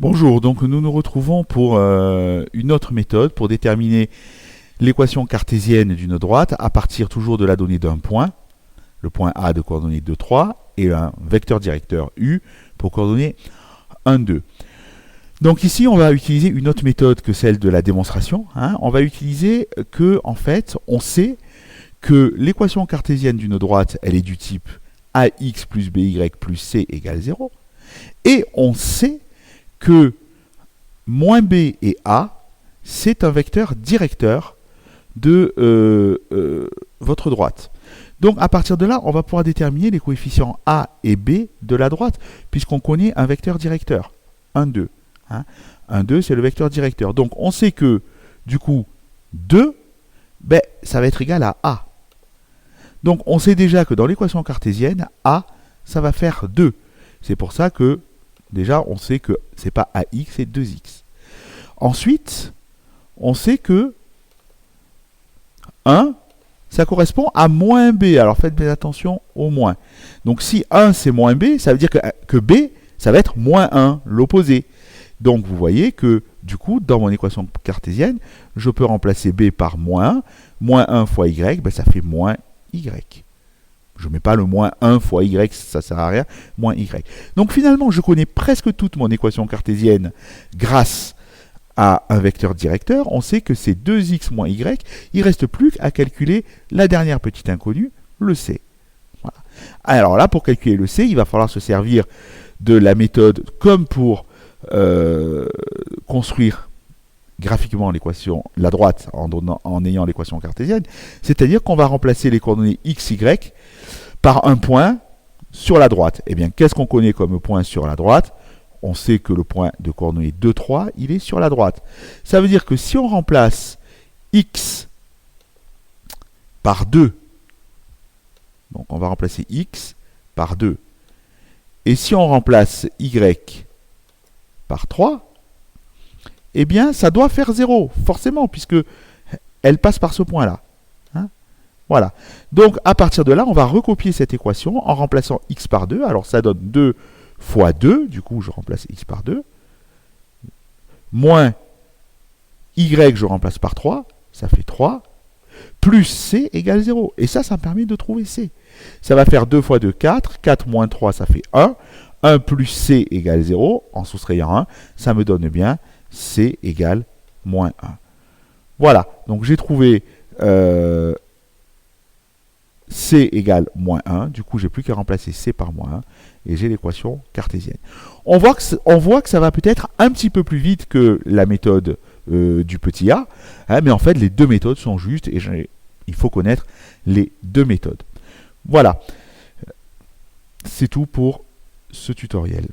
Bonjour, donc nous nous retrouvons pour une autre méthode pour déterminer l'équation cartésienne d'une droite à partir toujours de la donnée d'un point, le point A de coordonnées 2, 3, et un vecteur directeur U pour coordonnées 1, 2. Donc ici, on va utiliser une autre méthode que celle de la démonstration. On va utiliser que, en fait, on sait que l'équation cartésienne d'une droite, elle est du type AX plus BY plus C égale 0. Et on sait que moins B et A, c'est un vecteur directeur de votre droite. Donc à partir de là, on va pouvoir déterminer les coefficients A et B de la droite, puisqu'on connaît un vecteur directeur. 1, 2. 1, 2, c'est le vecteur directeur. Donc on sait que, du coup, 2, ça va être égal à A. Donc on sait déjà que dans l'équation cartésienne, A, ça va faire 2. C'est pour ça que, déjà, on sait que ce n'est pas AX, c'est 2X. Ensuite, on sait que 1, ça correspond à moins B. Alors faites bien attention au moins. Donc si 1 c'est moins B, ça veut dire que B, ça va être moins 1, l'opposé. Donc vous voyez que du coup, dans mon équation cartésienne, je peux remplacer B par moins 1. Moins 1 fois Y, ça fait moins Y. Je ne mets pas le moins 1 fois Y, ça ne sert à rien, moins Y. Donc finalement, je connais presque toute mon équation cartésienne grâce à un vecteur directeur. On sait que c'est 2x moins y. Il ne reste plus qu'à calculer la dernière petite inconnue, le c. Voilà. Alors là, pour calculer le c, il va falloir se servir de la méthode comme pour construire graphiquement l'équation, la droite en ayant l'équation cartésienne. C'est-à-dire qu'on va remplacer les coordonnées x, y par un point sur la droite. Eh bien, qu'est-ce qu'on connaît comme point sur la droite ? On sait que le point de coordonnées 2, 3, il est sur la droite. Ça veut dire que si on remplace x par 2, donc on va remplacer x par 2, et si on remplace y par 3, eh bien, ça doit faire 0, forcément, puisque elle passe par ce point-là. Voilà. Donc, à partir de là, on va recopier cette équation en remplaçant x par 2. Alors, ça donne 2 fois 2. Du coup, je remplace x par 2. Moins y, je remplace par 3. Ça fait 3. Plus c égale 0. Et ça me permet de trouver c. Ça va faire 2 fois 2, 4. 4 moins 3, ça fait 1. 1 plus c égale 0. En soustrayant 1, ça me donne bien c égale moins 1. Voilà. Donc, j'ai trouvé c égale moins 1, du coup j'ai plus qu'à remplacer c par moins 1, et j'ai l'équation cartésienne. On voit que ça va peut-être un petit peu plus vite que la méthode du petit a, mais en fait les deux méthodes sont justes, et il faut connaître les deux méthodes. Voilà, c'est tout pour ce tutoriel.